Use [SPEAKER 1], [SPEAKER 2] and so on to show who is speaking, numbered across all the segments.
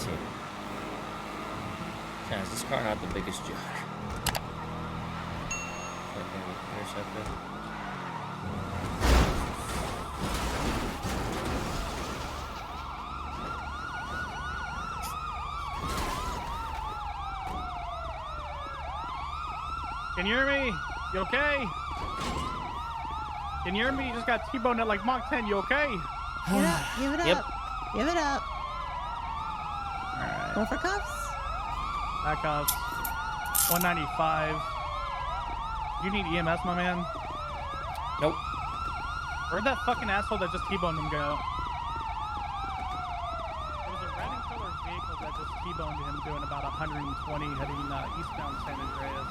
[SPEAKER 1] see. Yeah, is this car not the biggest joke? Interceptor.
[SPEAKER 2] Can you hear me? You okay? Can you hear me? You just got T-boned at like Mach 10. You okay?
[SPEAKER 3] Give it up. Give it up.
[SPEAKER 1] Yep.
[SPEAKER 3] Give it up.
[SPEAKER 2] All right.
[SPEAKER 3] Go for cuffs.
[SPEAKER 2] Back up. 195. You need EMS, my man?
[SPEAKER 1] Nope.
[SPEAKER 2] Where'd that fucking asshole that just T-boned him go? There was a red and color vehicle that just T-boned him doing about 120 heading eastbound San Andreas.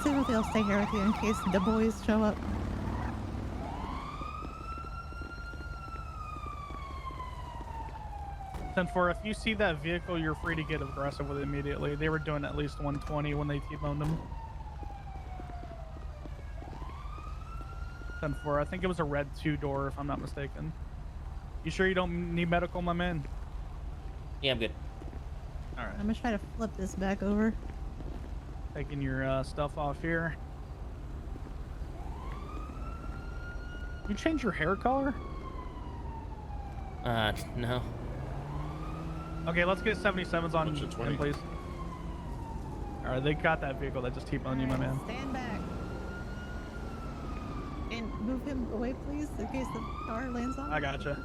[SPEAKER 3] See if they'll stay here with you in case the boys show up.
[SPEAKER 2] For if you see that vehicle, you're free to get aggressive with it immediately. They were doing at least 120 when they T-boned him. 10-4. I think it was a red 2-door, if I'm not mistaken. You sure you don't need medical, my man?
[SPEAKER 1] Yeah, I'm good.
[SPEAKER 2] All right.
[SPEAKER 3] I'm gonna try to flip this back over.
[SPEAKER 2] Taking your stuff off here. You change your hair color?
[SPEAKER 1] No.
[SPEAKER 2] Okay, let's get 77s on
[SPEAKER 4] Bunch of 20.
[SPEAKER 2] him, please. All right, they got that vehicle that just T-boned you, my man.
[SPEAKER 3] Stand back. And move him away, please, in case the car lands on him.
[SPEAKER 2] I gotcha.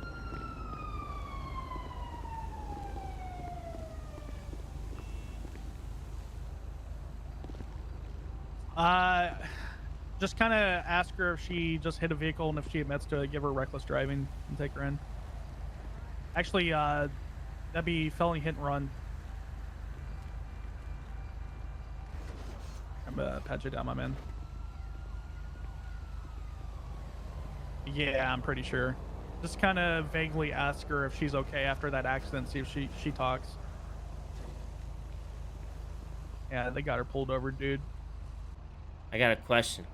[SPEAKER 2] Just kind of ask her if she just hit a vehicle, and if she admits to it, give her reckless driving and take her in. Actually, that'd be felony hit and run. I'm gonna pat you down, my man. Yeah, I'm pretty sure. Just kind of vaguely ask her if she's okay after that accident, see if she talks. Yeah, they got her pulled over, dude.
[SPEAKER 1] I got a question.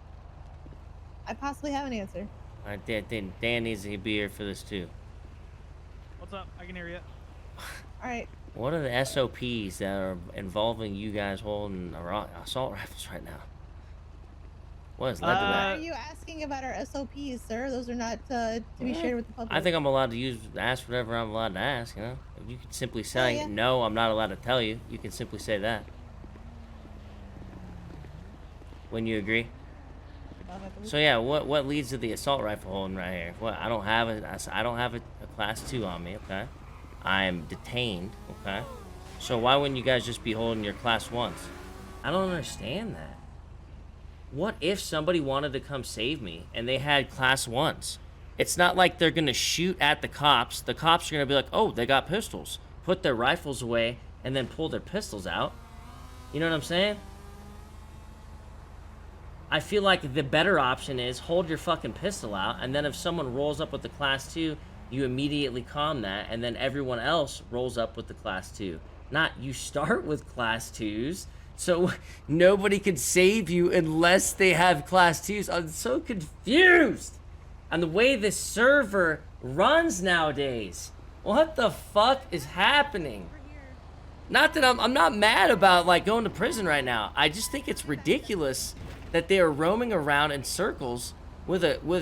[SPEAKER 3] I possibly have an answer.
[SPEAKER 1] Dan needs to be here for this too.
[SPEAKER 2] What's up? I can hear you.
[SPEAKER 3] All right.
[SPEAKER 1] What are the SOPs that are involving you guys holding assault rifles right now? What has led to
[SPEAKER 3] Why
[SPEAKER 1] that?
[SPEAKER 3] are you asking about our SOPs, sir? Those are not to be shared with the public.
[SPEAKER 1] I think I'm allowed to ask whatever I'm allowed to ask, you know? If you could simply say,
[SPEAKER 3] yeah.
[SPEAKER 1] no, I'm not allowed to tell you, you can simply say that. Wouldn't you agree? So yeah, what leads to the assault rifle holding right here? What, I don't have a class 2 on me, okay? I am detained, okay? So why wouldn't you guys just be holding your class 1s? I don't understand that. What if somebody wanted to come save me and they had class 1s? It's not like they're gonna shoot at the cops. The cops are gonna be like, oh, they got pistols. Put their rifles away and then pull their pistols out. You know what I'm saying? I feel like the better option is hold your fucking pistol out, and then if someone rolls up with the class 2, you immediately calm that, and then everyone else rolls up with the class 2. Not you start with class 2s, so nobody can save you unless they have class 2s. I'm so confused. And the way this server runs nowadays. What the fuck is happening? Not that I'm not mad about like going to prison right now. I just think it's ridiculous that they are roaming around in circles with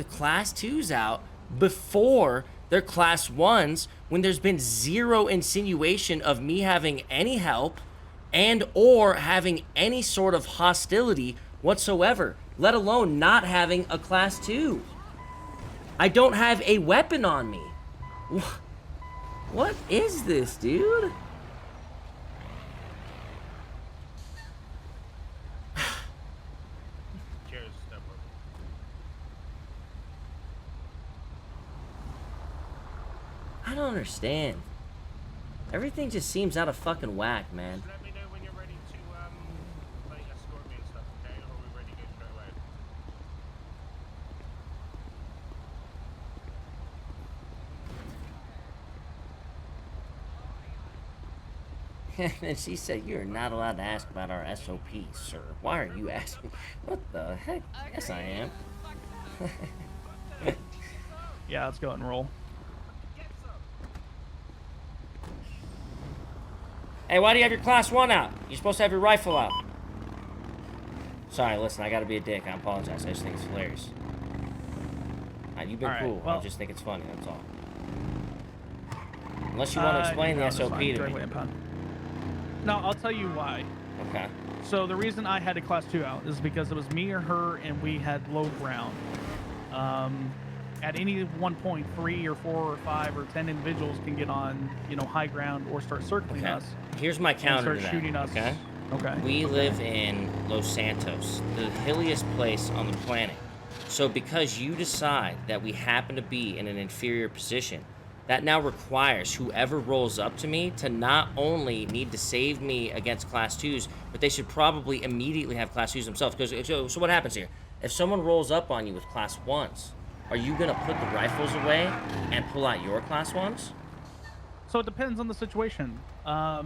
[SPEAKER 1] class 2s out before their class 1s, when there's been zero insinuation of me having any help and or having any sort of hostility whatsoever, let alone not having a class 2. I don't have a weapon on me. What is this, dude? I don't understand. Everything just seems out of fucking whack, man.
[SPEAKER 4] Let me know when you're ready to like escort me and stuff, okay? Or are we ready to go straight away?
[SPEAKER 1] And she said, you're not allowed to ask about our SOPs, sir. Why are you asking? What the heck? Yes, I am.
[SPEAKER 2] Yeah, let's go and roll.
[SPEAKER 1] Hey, why do you have your class 1 out? You're supposed to have your rifle out. Sorry, listen, I gotta be a dick. I apologize. I just think it's hilarious. You've been
[SPEAKER 2] Alright,
[SPEAKER 1] cool.
[SPEAKER 2] well-
[SPEAKER 1] I just think it's funny, that's all. Unless you want to explain the
[SPEAKER 2] no, that's
[SPEAKER 1] SOP
[SPEAKER 2] fine.
[SPEAKER 1] to
[SPEAKER 2] Driveway
[SPEAKER 1] me.
[SPEAKER 2] impound. No, I'll tell you why.
[SPEAKER 1] Okay.
[SPEAKER 2] So the reason I had a class 2 out is because it was me or her, and we had low ground. At any one point, 3 or 4 or 5 or 10 individuals can get on, high ground or start circling
[SPEAKER 1] Okay.
[SPEAKER 2] us
[SPEAKER 1] Here's my
[SPEAKER 2] and
[SPEAKER 1] counter
[SPEAKER 2] start
[SPEAKER 1] to that.
[SPEAKER 2] shooting us.
[SPEAKER 1] Okay.
[SPEAKER 2] Okay.
[SPEAKER 1] We live in Los Santos, the hilliest place on the planet. So because you decide that we happen to be in an inferior position, that now requires whoever rolls up to me to not only need to save me against class 2s, but they should probably immediately have class 2s themselves. Because so what happens here? If someone rolls up on you with class 1s, are you gonna put the rifles away and pull out your class 1s?
[SPEAKER 2] So it depends on the situation.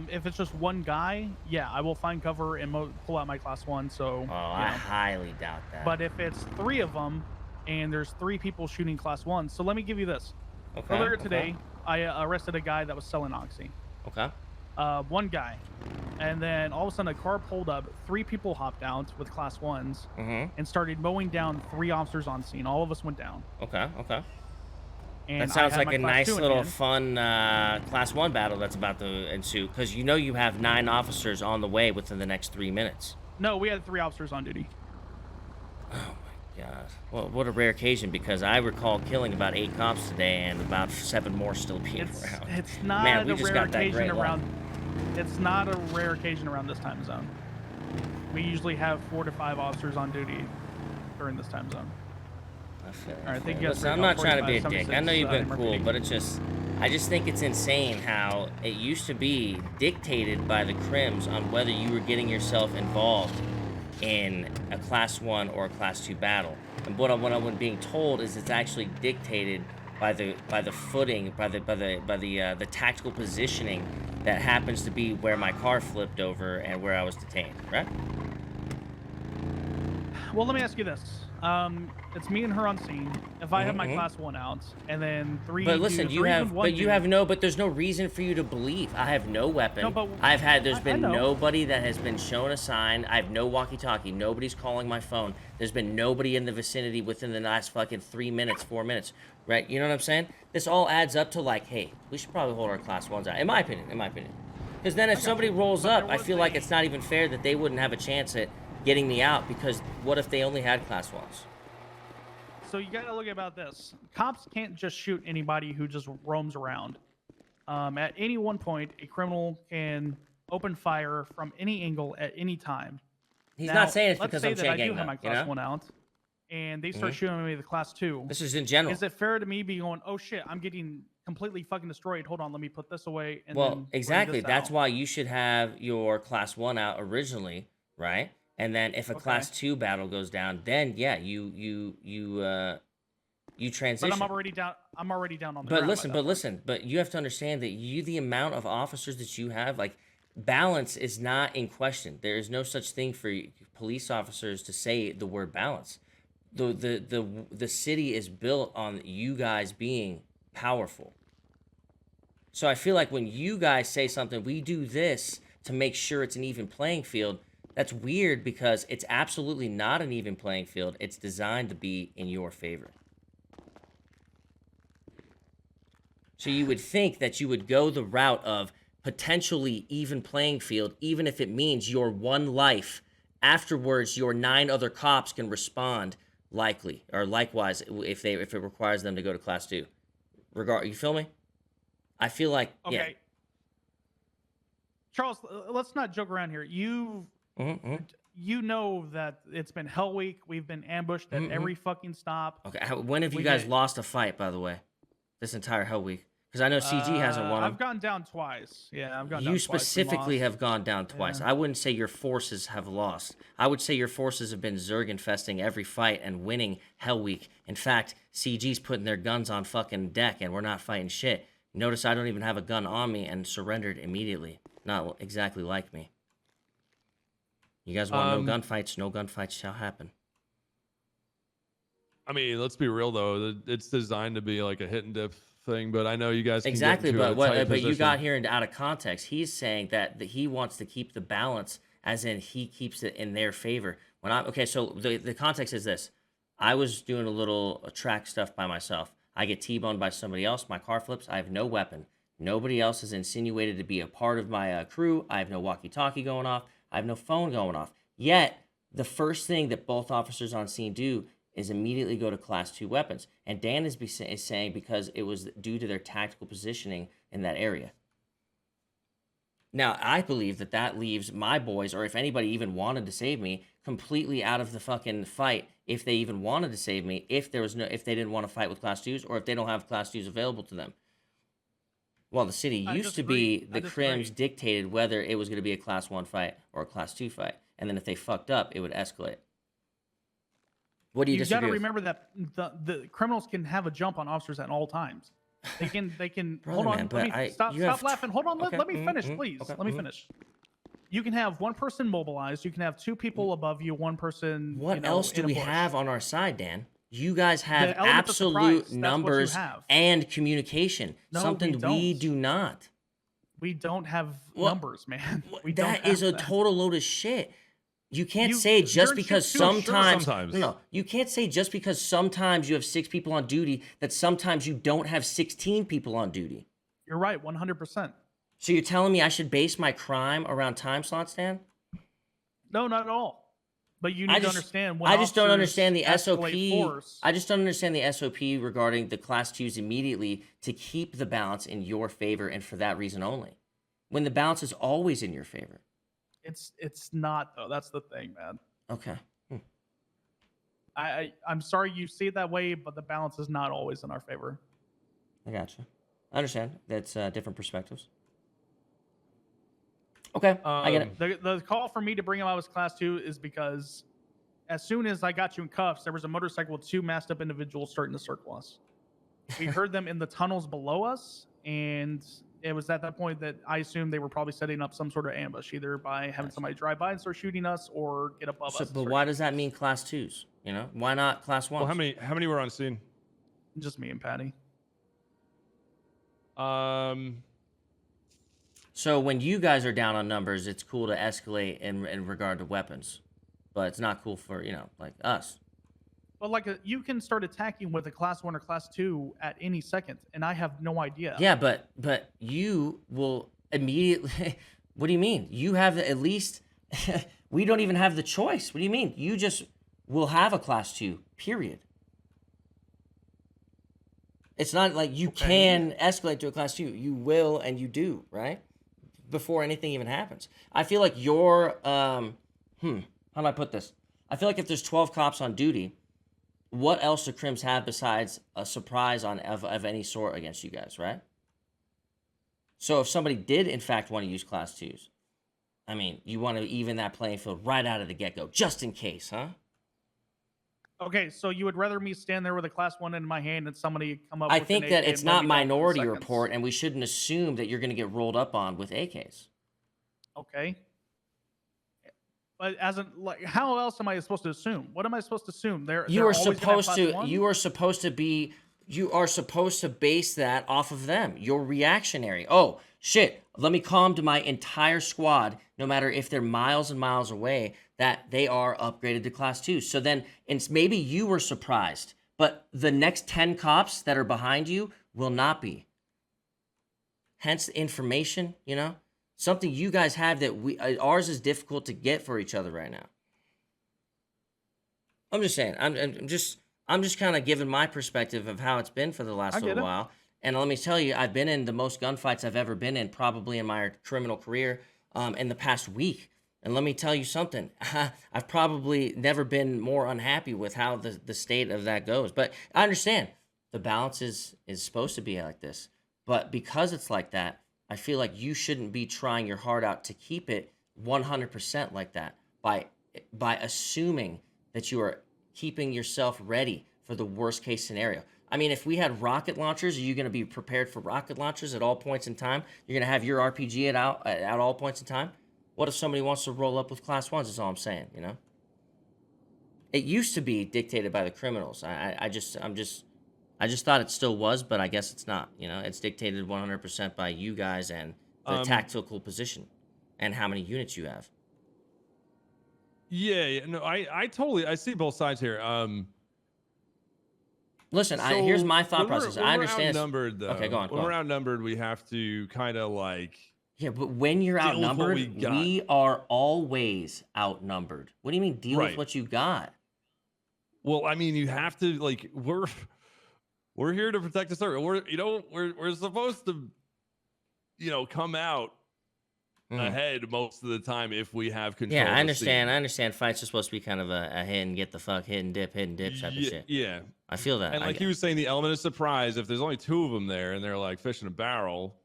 [SPEAKER 2] If it's just one guy, yeah, I will find cover and pull out my class 1. So.
[SPEAKER 1] Oh, I highly doubt that.
[SPEAKER 2] But if it's 3 of them, and there's 3 people shooting class 1, so let me give you this.
[SPEAKER 1] Okay,
[SPEAKER 2] Earlier today, I arrested a guy that was selling oxy.
[SPEAKER 1] Okay.
[SPEAKER 2] One guy, and then all of a sudden a car pulled up. 3 people hopped out with class 1s and started mowing down 3 officers on scene. All of us went down.
[SPEAKER 1] Okay. Okay.
[SPEAKER 2] And
[SPEAKER 1] That sounds
[SPEAKER 2] I had
[SPEAKER 1] like
[SPEAKER 2] my
[SPEAKER 1] a
[SPEAKER 2] class
[SPEAKER 1] nice
[SPEAKER 2] 2 in
[SPEAKER 1] little
[SPEAKER 2] hand.
[SPEAKER 1] fun class 1 battle that's about to ensue, because you have 9 officers on the way within the next 3 minutes.
[SPEAKER 2] No, we had 3 officers on duty.
[SPEAKER 1] Oh my god. Well, what a rare occasion, because I recall killing about 8 cops today and about 7 more still being around.
[SPEAKER 2] It's not
[SPEAKER 1] Man, we
[SPEAKER 2] a
[SPEAKER 1] just
[SPEAKER 2] rare
[SPEAKER 1] got that
[SPEAKER 2] occasion
[SPEAKER 1] great luck.
[SPEAKER 2] around. It's not a rare occasion around this time zone. We usually have 4 to 5 officers on duty during this time zone.
[SPEAKER 1] I feel it,
[SPEAKER 2] All right,
[SPEAKER 1] I
[SPEAKER 2] thank
[SPEAKER 1] feel
[SPEAKER 2] you
[SPEAKER 1] it.
[SPEAKER 2] guys
[SPEAKER 1] Listen,
[SPEAKER 2] for
[SPEAKER 1] I'm
[SPEAKER 2] your
[SPEAKER 1] not
[SPEAKER 2] help.
[SPEAKER 1] trying to be a
[SPEAKER 2] 45,
[SPEAKER 1] dick. I know
[SPEAKER 2] 76,
[SPEAKER 1] you've been
[SPEAKER 2] MRPD.
[SPEAKER 1] cool, but I just think it's insane how it used to be dictated by the crims on whether you were getting yourself involved in a class 1 or a class 2 battle. And what I'm being told is it's actually dictated by the footing, by the tactical positioning that happens to be where my car flipped over and where I was detained, right?
[SPEAKER 2] Well, let me ask you this. It's me and her on scene. If I have my class 1 out, and then 3
[SPEAKER 1] But listen,
[SPEAKER 2] dudes, or even one dude-
[SPEAKER 1] but there's no reason for you to believe. I have no weapon.
[SPEAKER 2] No, but
[SPEAKER 1] there's
[SPEAKER 2] I
[SPEAKER 1] been
[SPEAKER 2] know.
[SPEAKER 1] nobody that has been shown a sign. I have no walkie-talkie. Nobody's calling my phone. There's been nobody in the vicinity within the last fucking 3 minutes, 4 minutes, right? You know what I'm saying? This all adds up to like, hey, we should probably hold our class 1s out. In my opinion. Because then if somebody rolls
[SPEAKER 2] But
[SPEAKER 1] up,
[SPEAKER 2] there
[SPEAKER 1] I
[SPEAKER 2] was
[SPEAKER 1] feel like it's not even fair that they wouldn't have a chance at getting me out, because what if they only had class 1s?
[SPEAKER 2] So you gotta look about this. Cops can't just shoot anybody who just roams around. At any one point, a criminal can open fire from any angle at any time.
[SPEAKER 1] He's
[SPEAKER 2] Now,
[SPEAKER 1] not saying it's
[SPEAKER 2] let's
[SPEAKER 1] because
[SPEAKER 2] say
[SPEAKER 1] I'm
[SPEAKER 2] that I
[SPEAKER 1] Chang,
[SPEAKER 2] do have my
[SPEAKER 1] you
[SPEAKER 2] class
[SPEAKER 1] know?
[SPEAKER 2] 1 out, and they start shooting me with the class 2.
[SPEAKER 1] This is in general.
[SPEAKER 2] Is it fair to me be going, oh shit, I'm getting completely fucking destroyed. Hold on, let me put this away. And then
[SPEAKER 1] Well,
[SPEAKER 2] bring
[SPEAKER 1] exactly.
[SPEAKER 2] this
[SPEAKER 1] That's
[SPEAKER 2] out.
[SPEAKER 1] why you should have your class 1 out originally, right? And then if a class 2 battle goes down, then yeah, you transition.
[SPEAKER 2] But I'm already down. I'm already down on the
[SPEAKER 1] But
[SPEAKER 2] ground.
[SPEAKER 1] listen, but you have to understand that the amount of officers that you have, like, balance is not in question. There is no such thing for police officers to say the word balance. The city is built on you guys being powerful. So I feel like when you guys say something, we do this to make sure it's an even playing field, that's weird, because it's absolutely not an even playing field. It's designed to be in your favor. So you would think that you would go the route of potentially even playing field, even if it means your 1 life. Afterwards, your 9 other cops can respond likewise if it requires them to go to class 2. You feel me? I feel like
[SPEAKER 2] Okay.
[SPEAKER 1] yeah.
[SPEAKER 2] Charles, let's not joke around here. You know that it's been Hell Week. We've been ambushed at every fucking stop.
[SPEAKER 1] Okay. When have you
[SPEAKER 2] We
[SPEAKER 1] guys
[SPEAKER 2] get-
[SPEAKER 1] lost a fight, by the way? This entire Hell Week? Because I know CG hasn't won them.
[SPEAKER 2] I've gone down twice. Yeah, I've gone down
[SPEAKER 1] You
[SPEAKER 2] twice and
[SPEAKER 1] specifically
[SPEAKER 2] lost.
[SPEAKER 1] have gone down twice.
[SPEAKER 2] Yeah.
[SPEAKER 1] I wouldn't say your forces have lost. I would say your forces have been Zerg infesting every fight and winning Hell Week. In fact, CG's putting their guns on fucking deck and we're not fighting shit. Notice I don't even have a gun on me and surrendered immediately. Not exactly like me. You guys want no gunfights? No gunfights shall happen.
[SPEAKER 5] I mean, let's be real though. It's designed to be like a hit and dip thing, but I know you guys can
[SPEAKER 1] Exactly,
[SPEAKER 5] get into
[SPEAKER 1] but
[SPEAKER 5] a tight
[SPEAKER 1] but you
[SPEAKER 5] position.
[SPEAKER 1] got here into out of context. He's saying that he wants to keep the balance, as in he keeps it in their favor. When I okay, so the context is this: I was doing a little track stuff by myself. I get T-boned by somebody else. My car flips. I have no weapon. Nobody else is insinuated to be a part of my crew. I have no walkie-talkie going off. I have no phone going off. Yet the first thing that both officers on scene do is immediately go to class 2 weapons. And Dan is saying because it was due to their tactical positioning in that area. Now, I believe that that leaves my boys, or if anybody even wanted to save me, completely out of the fucking fight. If they even wanted to save me, if they didn't want to fight with class 2s, or if they don't have class 2s available to them. Well, the city used to be the crims dictated whether it was going to be a class 1 fight or a class 2 fight. And then if they fucked up, it would escalate. What do you disagree
[SPEAKER 2] got to
[SPEAKER 1] with?
[SPEAKER 2] remember that the criminals can have a jump on officers at all times. They can
[SPEAKER 1] Brother,
[SPEAKER 2] hold on.
[SPEAKER 1] man,
[SPEAKER 2] Let
[SPEAKER 1] but
[SPEAKER 2] me stop laughing. Hold on.
[SPEAKER 1] Okay,
[SPEAKER 2] Let me finish, please.
[SPEAKER 1] okay,
[SPEAKER 2] Let me finish. You can have one person mobilized. You can have 2 people above you. One person.
[SPEAKER 1] What else do
[SPEAKER 2] in a
[SPEAKER 1] we
[SPEAKER 2] bush.
[SPEAKER 1] have on our side, Dan? You guys have
[SPEAKER 2] The element of
[SPEAKER 1] absolute
[SPEAKER 2] surprise, that's what you
[SPEAKER 1] numbers
[SPEAKER 2] have.
[SPEAKER 1] and communication.
[SPEAKER 2] No,
[SPEAKER 1] something
[SPEAKER 2] we
[SPEAKER 1] we
[SPEAKER 2] don't.
[SPEAKER 1] do not.
[SPEAKER 2] We don't have
[SPEAKER 1] Well,
[SPEAKER 2] numbers, man. We
[SPEAKER 1] That
[SPEAKER 2] don't
[SPEAKER 1] is
[SPEAKER 2] have
[SPEAKER 1] a
[SPEAKER 2] that.
[SPEAKER 1] total load of shit. You can't
[SPEAKER 2] You-
[SPEAKER 1] say just
[SPEAKER 2] during
[SPEAKER 1] because
[SPEAKER 2] shift 2, sure,
[SPEAKER 1] sometimes, no, you can't say just because sometimes you have 6 people on duty that sometimes you don't have 16 people on duty.
[SPEAKER 2] You're right, 100%.
[SPEAKER 1] So you're telling me I should base my crime around time slots, Dan?
[SPEAKER 2] No, not at all. But you need to understand when
[SPEAKER 1] I just don't
[SPEAKER 2] officers
[SPEAKER 1] understand the
[SPEAKER 2] escalate
[SPEAKER 1] SOP.
[SPEAKER 2] force.
[SPEAKER 1] I just don't understand the SOP regarding the class 2s immediately to keep the balance in your favor and for that reason only. When the balance is always in your favor.
[SPEAKER 2] It's not though. That's the thing, man.
[SPEAKER 1] Okay.
[SPEAKER 2] I'm sorry you see it that way, but the balance is not always in our favor.
[SPEAKER 1] I gotcha. I understand. That's different perspectives. Okay, I get it.
[SPEAKER 2] The call for me to bring him out as class 2 is because as soon as I got you in cuffs, there was a motorcycle with 2 masked up individuals starting to circle us. We heard them in the tunnels below us, and it was at that point that I assumed they were probably setting up some sort of ambush, either by having somebody drive by and start shooting us or get above us.
[SPEAKER 1] But why does that mean class 2s? You know, why not class 1s?
[SPEAKER 5] Well, how many were on scene?
[SPEAKER 2] Just me and Patty.
[SPEAKER 1] So when you guys are down on numbers, it's cool to escalate in regard to weapons, but it's not cool for like us.
[SPEAKER 2] But you can start attacking with a class 1 or class 2 at any second, and I have no idea.
[SPEAKER 1] Yeah, but you will immediately. What do you mean? You have at least. We don't even have the choice. What do you mean? You just will have a class 2. Period. It's not like you can escalate to a class 2. You will, and you do, right? Before anything even happens. I feel like you're. How do I put this? I feel like if there's 12 cops on duty, what else do crims have besides a surprise of any sort against you guys, right? So if somebody did in fact want to use class 2s, I mean, you want to even that playing field right out of the get-go, just in case, huh?
[SPEAKER 2] Okay, so you would rather me stand there with a class 1 in my hand and somebody come up with
[SPEAKER 1] I think
[SPEAKER 2] an
[SPEAKER 1] that
[SPEAKER 2] AK
[SPEAKER 1] it's
[SPEAKER 2] and let
[SPEAKER 1] not
[SPEAKER 2] me down in
[SPEAKER 1] Minority
[SPEAKER 2] seconds?
[SPEAKER 1] Report, and we shouldn't assume that you're going to get rolled up on with AKs.
[SPEAKER 2] Okay. But how else am I supposed to assume? What am I supposed to assume?
[SPEAKER 1] You are supposed to base that off of them. You're reactionary. Oh, shit. Let me calm to my entire squad, no matter if they're miles and miles away, that they are upgraded to class 2. So then maybe you were surprised, but the next 10 cops that are behind you will not be. Hence the information, something you guys have that ours is difficult to get for each other right now. I'm just saying. I'm just kind of giving my perspective of how it's been for the last little while. And let me tell you, I've been in the most gunfights I've ever been in, probably in my criminal career, in the past week. And let me tell you something. I've probably never been more unhappy with how the state of that goes. But I understand the balance is supposed to be like this. But because it's like that, I feel like you shouldn't be trying your heart out to keep it 100% like that by assuming that you are keeping yourself ready for the worst case scenario. I mean, if we had rocket launchers, are you going to be prepared for rocket launchers at all points in time? You're going to have your RPG at all points in time? What if somebody wants to roll up with class 1s is all I'm saying, It used to be dictated by the criminals. I'm just I just thought it still was, but I guess it's not. You know, it's dictated 100% by you guys and the tactical position and how many units you have.
[SPEAKER 5] Yeah, no, I totally, I see both sides here.
[SPEAKER 1] Listen,
[SPEAKER 5] So
[SPEAKER 1] here's my thought
[SPEAKER 5] when we're-
[SPEAKER 1] process.
[SPEAKER 5] when
[SPEAKER 1] I
[SPEAKER 5] we're
[SPEAKER 1] understand.
[SPEAKER 5] outnumbered, though.
[SPEAKER 1] Okay, go on.
[SPEAKER 5] When we're outnumbered, we have to kind of like.
[SPEAKER 1] Yeah, but when you're
[SPEAKER 5] deal with what
[SPEAKER 1] outnumbered,
[SPEAKER 5] we got.
[SPEAKER 1] we are always outnumbered. What do you mean deal with
[SPEAKER 5] Right.
[SPEAKER 1] what you got?
[SPEAKER 5] Well, I mean, you have to like we're here to protect the circle. We're supposed to, come out ahead most of the time if we have control.
[SPEAKER 1] Yeah,
[SPEAKER 5] of
[SPEAKER 1] I
[SPEAKER 5] the
[SPEAKER 1] understand.
[SPEAKER 5] scene.
[SPEAKER 1] I understand. Fights are supposed to be kind of a hit and get the fuck, hit and dip type of shit.
[SPEAKER 5] Yeah.
[SPEAKER 1] I feel that.
[SPEAKER 5] And like he was saying, the element of surprise, if there's only two of them there and they're like fish in a barrel,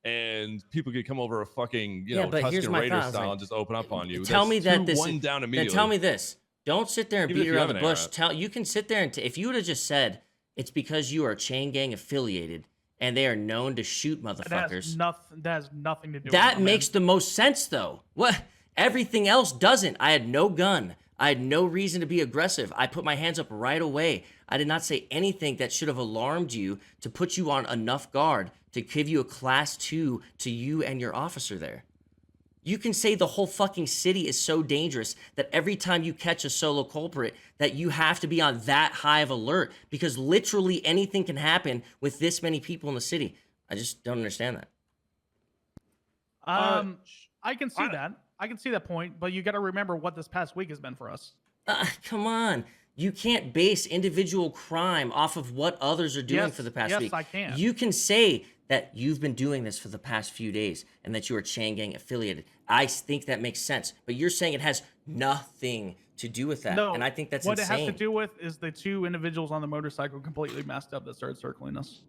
[SPEAKER 5] and people could come over a fucking,
[SPEAKER 1] but here's
[SPEAKER 5] Tusken
[SPEAKER 1] my
[SPEAKER 5] Raider
[SPEAKER 1] thought.
[SPEAKER 5] style and just open up on you.
[SPEAKER 1] Tell
[SPEAKER 5] That's
[SPEAKER 1] me that
[SPEAKER 5] two,
[SPEAKER 1] this
[SPEAKER 5] one
[SPEAKER 1] is,
[SPEAKER 5] down
[SPEAKER 1] then
[SPEAKER 5] immediately.
[SPEAKER 1] tell me this. Don't sit there and
[SPEAKER 5] Even
[SPEAKER 1] beat
[SPEAKER 5] if you
[SPEAKER 1] around
[SPEAKER 5] have
[SPEAKER 1] the
[SPEAKER 5] an
[SPEAKER 1] bush.
[SPEAKER 5] arrow.
[SPEAKER 1] You can sit there and if you would have just said it's because you are chain gang affiliated and they are known to shoot motherfuckers.
[SPEAKER 2] That has nothing to do with
[SPEAKER 1] That
[SPEAKER 2] it,
[SPEAKER 1] makes the most sense, though. What? Everything else doesn't. I had no gun. I had no reason to be aggressive. I put my hands up right away. I did not say anything that should have alarmed you to put you on enough guard to give you a class 2 to you and your officer there. You can say the whole fucking city is so dangerous that every time you catch a solo culprit that you have to be on that high of alert because literally anything can happen with this many people in the city. I just don't understand that.
[SPEAKER 2] I can see that. I can see that point, but you got to remember what this past week has been for us.
[SPEAKER 1] Come on. You can't base individual crime off of what others are doing for the past week.
[SPEAKER 2] Yes, I can.
[SPEAKER 1] You can say that you've been doing this for the past few days and that you are Chain Gang affiliated. I think that makes sense. But you're saying it has nothing to do with that.
[SPEAKER 2] No,
[SPEAKER 1] and I think that's
[SPEAKER 2] what
[SPEAKER 1] insane.
[SPEAKER 2] it has to do with is the two individuals on the motorcycle completely messed up that started circling us.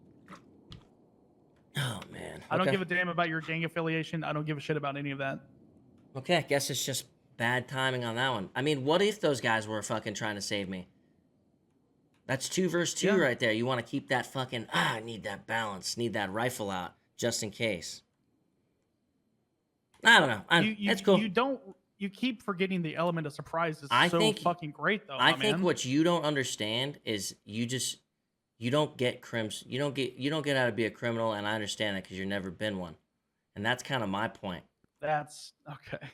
[SPEAKER 1] Oh, man.
[SPEAKER 2] I don't
[SPEAKER 1] Okay.
[SPEAKER 2] give a damn about your gang affiliation. I don't give a shit about any of that.
[SPEAKER 1] Okay, I guess it's just bad timing on that one. I mean, what if those guys were fucking trying to save me? That's 2 versus 2 right there. You want to keep that fucking, I need that balance, need that rifle out, just in case. I don't know. It's cool.
[SPEAKER 2] You keep forgetting the element of surprise is fucking great, though.
[SPEAKER 1] I think what you don't understand is you don't get crims. You don't get how to be a criminal, and I understand that because you've never been one. And that's kind of my point.
[SPEAKER 2] That's okay.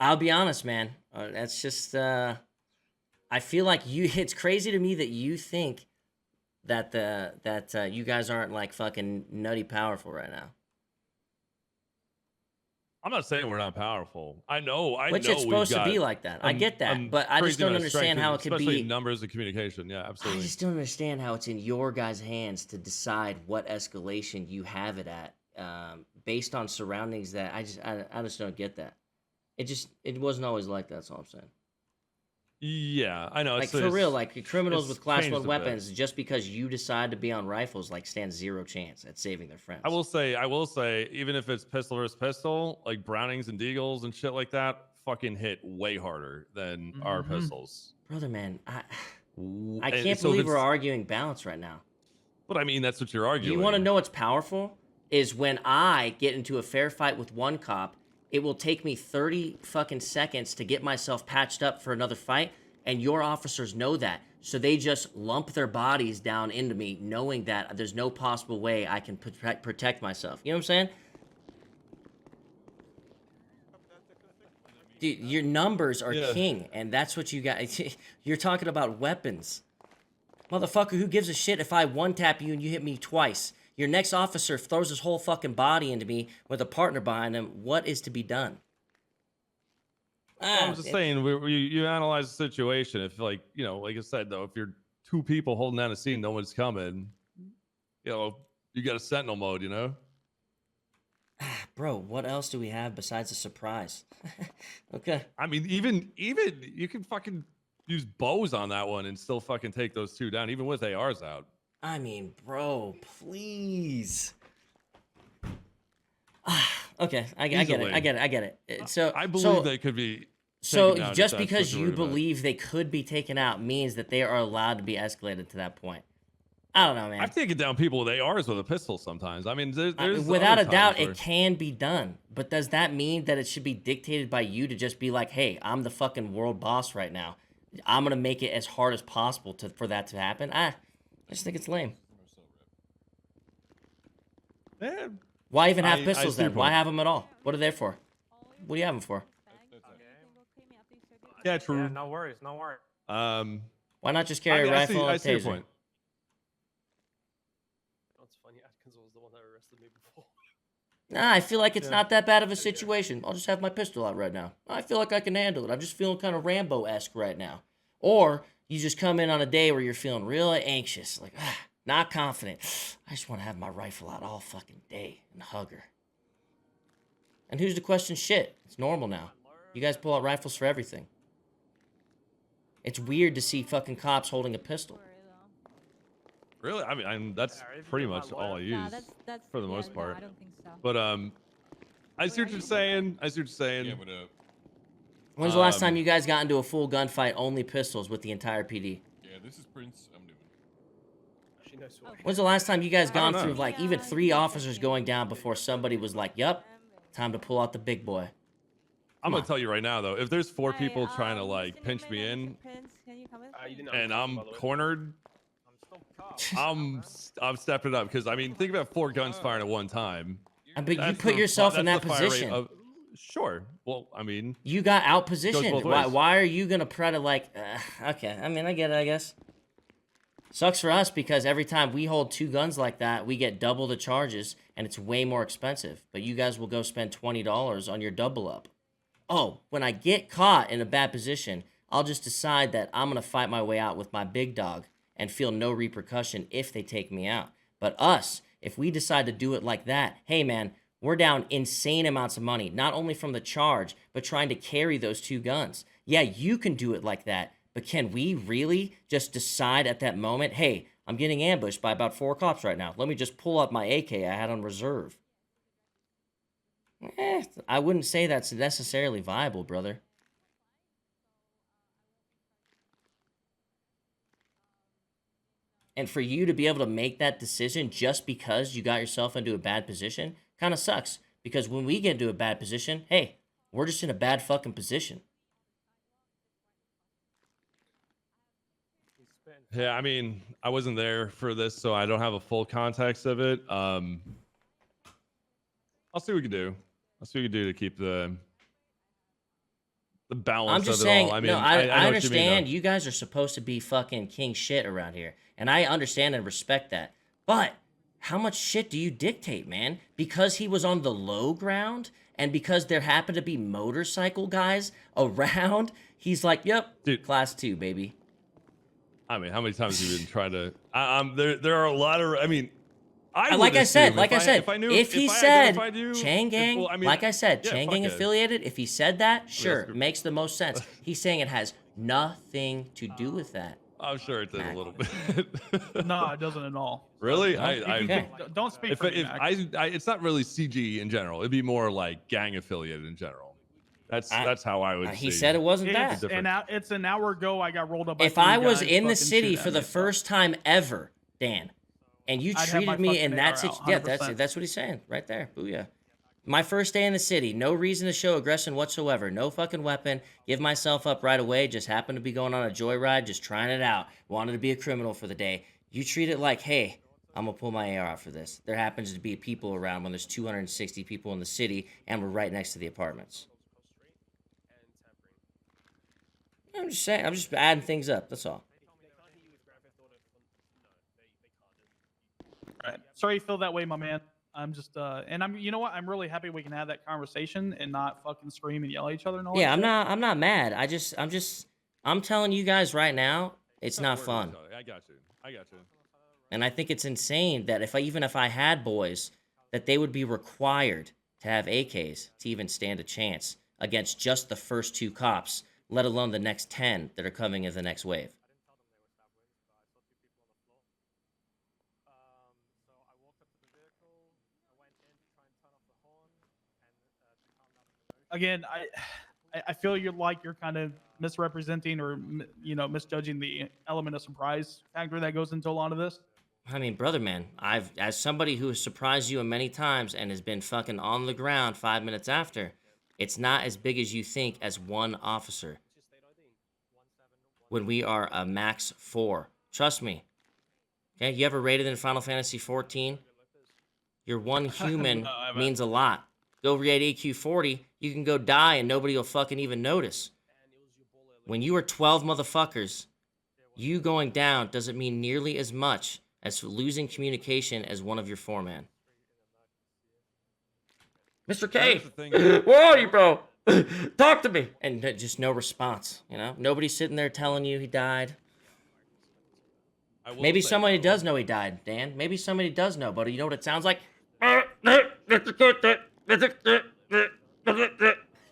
[SPEAKER 1] I'll be honest, man. That's just I feel like it's crazy to me that you think that you guys aren't like fucking nutty powerful right now.
[SPEAKER 5] I'm not saying we're not powerful. I know.
[SPEAKER 1] Which it's supposed to be like that. I get that, but I just don't understand how it could be.
[SPEAKER 5] Especially numbers and communication. Yeah, absolutely.
[SPEAKER 1] I just don't understand how it's in your guys' hands to decide what escalation you have it at, based on surroundings that I just don't get that. It wasn't always like that. That's all I'm saying.
[SPEAKER 5] Yeah, I know.
[SPEAKER 1] Like for real, like criminals with class 1
[SPEAKER 5] changed a bit.
[SPEAKER 1] weapons, just because you decide to be on rifles, like stand 0 chance at saving their friends.
[SPEAKER 5] I will say, even if it's pistol versus pistol, like Brownings and Deagles and shit like that, fucking hit way harder than our pistols.
[SPEAKER 1] Brother, man, I
[SPEAKER 5] And
[SPEAKER 1] can't
[SPEAKER 5] so
[SPEAKER 1] believe
[SPEAKER 5] if
[SPEAKER 1] we're
[SPEAKER 5] it's-
[SPEAKER 1] arguing balance right now.
[SPEAKER 5] But I mean, that's what you're arguing.
[SPEAKER 1] You want to know what's powerful? Is when I get into a fair fight with one cop, it will take me 30 fucking seconds to get myself patched up for another fight, and your officers know that. So they just lump their bodies down into me, knowing that there's no possible way I can protect myself. You know what I'm saying? Dude, your numbers are king, and that's what you got. You're talking about weapons. Motherfucker, who gives a shit if I one-tap you and you hit me twice? Your next officer throws his whole fucking body into me with a partner behind him. What is to be done?
[SPEAKER 5] I'm just saying, you analyze the situation. If like I said though, if you're 2 people holding down a scene, no one's coming. You got a sentinel mode.
[SPEAKER 1] Bro, what else do we have besides a surprise? Okay.
[SPEAKER 5] I mean, even you can fucking use bows on that one and still fucking take those 2 down, even with ARs out.
[SPEAKER 1] I mean, bro, please. Okay, I get it. So
[SPEAKER 5] I believe they could be.
[SPEAKER 1] So
[SPEAKER 5] taken out
[SPEAKER 1] just
[SPEAKER 5] if that's
[SPEAKER 1] because
[SPEAKER 5] what
[SPEAKER 1] you
[SPEAKER 5] you're worried about.
[SPEAKER 1] believe they could be taken out means that they are allowed to be escalated to that point. I don't know, man.
[SPEAKER 5] I've taken down people with ARs with a pistol sometimes. I mean, there's
[SPEAKER 1] without a
[SPEAKER 5] other
[SPEAKER 1] doubt,
[SPEAKER 5] times
[SPEAKER 1] it can be done. But does that mean that it should be dictated by you to just be like, hey, I'm the fucking world boss right now. I'm going to make it as hard as possible for that to happen? just think it's lame.
[SPEAKER 5] Eh,
[SPEAKER 1] Why even have
[SPEAKER 5] I
[SPEAKER 1] pistols
[SPEAKER 5] see your
[SPEAKER 1] then? Why
[SPEAKER 5] point.
[SPEAKER 1] have them at all? What are they for? What do you have them for?
[SPEAKER 5] yeah, true.
[SPEAKER 4] Yeah, no worries, no worries.
[SPEAKER 1] Why not just carry a rifle
[SPEAKER 5] I
[SPEAKER 1] and a
[SPEAKER 5] see your
[SPEAKER 1] taser?
[SPEAKER 5] point.
[SPEAKER 6] That's funny. Atkins was the one that arrested me before.
[SPEAKER 1] Nah, I feel like it's
[SPEAKER 5] Yeah.
[SPEAKER 1] not that bad of a situation. I'll just have my pistol out right now. I feel like I can handle it. I'm just feeling kind of Rambo-esque right now. Or you just come in on a day where you're feeling really anxious, like, not confident. I just want to have my rifle out all fucking day and hug her. And who's to question shit? It's normal now. You guys pull out rifles for everything. It's weird to see fucking cops holding a pistol.
[SPEAKER 5] Really? I mean, that's
[SPEAKER 4] Yeah, if you
[SPEAKER 5] pretty
[SPEAKER 4] get my
[SPEAKER 5] much all I
[SPEAKER 4] lawyer-
[SPEAKER 5] use
[SPEAKER 7] that's
[SPEAKER 5] for the
[SPEAKER 7] yeah,
[SPEAKER 5] most
[SPEAKER 7] no,
[SPEAKER 5] part.
[SPEAKER 7] I don't think so.
[SPEAKER 5] But I see what you're saying. I see what you're saying.
[SPEAKER 8] Yeah, but
[SPEAKER 1] When's the last time
[SPEAKER 5] Um,
[SPEAKER 1] you guys got into a full gunfight, only pistols with the entire PD?
[SPEAKER 8] yeah, this is Prince. I'm doing.
[SPEAKER 6] She knows what.
[SPEAKER 1] When's the last time you guys
[SPEAKER 5] I don't
[SPEAKER 1] gone through
[SPEAKER 5] know.
[SPEAKER 1] like even 3 officers going down before somebody was like, "Yup, time to pull out the big boy"?
[SPEAKER 5] I'm
[SPEAKER 1] Come
[SPEAKER 5] gonna
[SPEAKER 1] on.
[SPEAKER 5] tell you right now though, if there's 4 people trying to like pinch me in,
[SPEAKER 6] You didn't know
[SPEAKER 5] and
[SPEAKER 6] I was
[SPEAKER 5] I'm
[SPEAKER 6] by the way.
[SPEAKER 5] cornered,
[SPEAKER 4] I'm still caught.
[SPEAKER 5] I'm stepping up because I mean, think about 4 guns firing at one time.
[SPEAKER 1] But you
[SPEAKER 5] That's
[SPEAKER 1] put
[SPEAKER 5] the-
[SPEAKER 1] yourself in
[SPEAKER 5] that's
[SPEAKER 1] that
[SPEAKER 5] the fire rate
[SPEAKER 1] position.
[SPEAKER 5] of- sure. Well, I mean,
[SPEAKER 1] You got out
[SPEAKER 5] both
[SPEAKER 1] positioned. Why?
[SPEAKER 5] ways.
[SPEAKER 1] Why are you gonna try to like? Okay, I mean, I get it. I guess. Sucks for us because every time we hold 2 guns like that, we get double the charges, and it's way more expensive. But you guys will go spend $20 on your double up. Oh, when I get caught in a bad position, I'll just decide that I'm gonna fight my way out with my big dog and feel no repercussion if they take me out. But us, if we decide to do it like that, hey man, we're down insane amounts of money, not only from the charge, but trying to carry those 2 guns. Yeah, you can do it like that, but can we really just decide at that moment, hey, I'm getting ambushed by about 4 cops right now. Let me just pull up my AK I had on reserve. I wouldn't say that's necessarily viable, brother. And for you to be able to make that decision just because you got yourself into a bad position kind of sucks. Because when we get into a bad position, hey, we're just in a bad fucking position.
[SPEAKER 5] yeah, I mean, I wasn't there for this, so I don't have a full context of it. I'll see what we can do. I'll see what we can do to keep the balance
[SPEAKER 1] I'm just
[SPEAKER 5] of it
[SPEAKER 1] saying,
[SPEAKER 5] all. I mean,
[SPEAKER 1] no,
[SPEAKER 5] I know
[SPEAKER 1] I
[SPEAKER 5] what you mean,
[SPEAKER 1] understand
[SPEAKER 5] though.
[SPEAKER 1] you guys are supposed to be fucking king shit around here. And I understand and respect that. But how much shit do you dictate, man? Because he was on the low ground and because there happened to be motorcycle guys around, he's like, yep,
[SPEAKER 5] Dude.
[SPEAKER 1] class 2, baby.
[SPEAKER 5] I mean, how many times have you been trying to? There are a lot of. I mean, I
[SPEAKER 1] Like
[SPEAKER 5] would
[SPEAKER 1] I said,
[SPEAKER 5] assume if I knew,
[SPEAKER 1] if he
[SPEAKER 5] I
[SPEAKER 1] said
[SPEAKER 5] identified you,
[SPEAKER 1] Chang Gang,
[SPEAKER 5] well, I mean,
[SPEAKER 1] like I said,
[SPEAKER 5] yeah,
[SPEAKER 1] Chang
[SPEAKER 5] fuck
[SPEAKER 1] Gang
[SPEAKER 5] it.
[SPEAKER 1] affiliated, if he said that, sure,
[SPEAKER 5] good.
[SPEAKER 1] makes the most sense. He's saying it has nothing to do with that.
[SPEAKER 5] I'm sure it did a
[SPEAKER 1] Mac.
[SPEAKER 5] little bit.
[SPEAKER 2] No, it doesn't at all.
[SPEAKER 5] Really?
[SPEAKER 1] No?
[SPEAKER 5] I
[SPEAKER 2] Don't speak
[SPEAKER 5] if,
[SPEAKER 2] for me,
[SPEAKER 5] if
[SPEAKER 2] Mac.
[SPEAKER 5] I it's not really CG in general. It'd be more like gang affiliated in general. That's how I would.
[SPEAKER 1] He
[SPEAKER 5] see.
[SPEAKER 1] said it wasn't that.
[SPEAKER 2] It's an hour ago. I got rolled up. By
[SPEAKER 1] If
[SPEAKER 2] 3
[SPEAKER 1] I was
[SPEAKER 2] guys
[SPEAKER 1] in the
[SPEAKER 2] fucking
[SPEAKER 1] city
[SPEAKER 2] shooting
[SPEAKER 1] for
[SPEAKER 2] at
[SPEAKER 1] the
[SPEAKER 2] me, so-
[SPEAKER 1] first time ever, Dan, and you
[SPEAKER 2] I'd have my
[SPEAKER 1] treated me in
[SPEAKER 2] fucking
[SPEAKER 1] that
[SPEAKER 2] AR
[SPEAKER 1] situation,
[SPEAKER 2] out,
[SPEAKER 1] yeah,
[SPEAKER 2] 100%.
[SPEAKER 1] that's what he's saying right there. Booyah. My first day in the city, no reason to show aggression whatsoever, no fucking weapon, give myself up right away, just happened to be going on a joyride, just trying it out, wanted to be a criminal for the day. You treat it like, hey, I'm gonna pull my AR out for this. There happens to be people around when there's 260 people in the city, and we're right next to the apartments. I'm just saying, I'm just adding things up, that's all.
[SPEAKER 2] Right. Sorry you feel that way, my man. I'm just and I'm you know what? I'm really happy we can have that conversation and not fucking scream and yell at each other and all that
[SPEAKER 1] Yeah,
[SPEAKER 2] shit.
[SPEAKER 1] I'm not mad. I'm telling you guys right now, it's not fun.
[SPEAKER 5] I got you.
[SPEAKER 1] And I think it's insane that even if I had boys, that they would be required to have AKs to even stand a chance against just the first 2 cops, let alone the next 10 that are coming in the next wave.
[SPEAKER 2] Again, I feel you're kind of misrepresenting or misjudging the element of surprise factor that goes into a lot of this.
[SPEAKER 1] I mean, brother, man, as somebody who has surprised you many times and has been fucking on the ground 5 minutes after, it's not as big as you think as 1 officer. When we are a max 4. Trust me. Okay, you ever raided in Final Fantasy 14? Your one human
[SPEAKER 2] No, I haven't.
[SPEAKER 1] means a lot. Go raid AQ40, you can go die and nobody will fucking even notice. When you are 12 motherfuckers, you going down doesn't mean nearly as much as losing communication as one of your foreman. Mr. K,
[SPEAKER 5] Here's the thing.
[SPEAKER 1] where are you, bro? Talk to me. And just no response, you know? Nobody's sitting there telling you he died.
[SPEAKER 5] I will
[SPEAKER 1] Maybe
[SPEAKER 5] say,
[SPEAKER 1] somebody
[SPEAKER 5] though,
[SPEAKER 1] does know he died, Dan. Maybe somebody does know, but you know what it sounds like?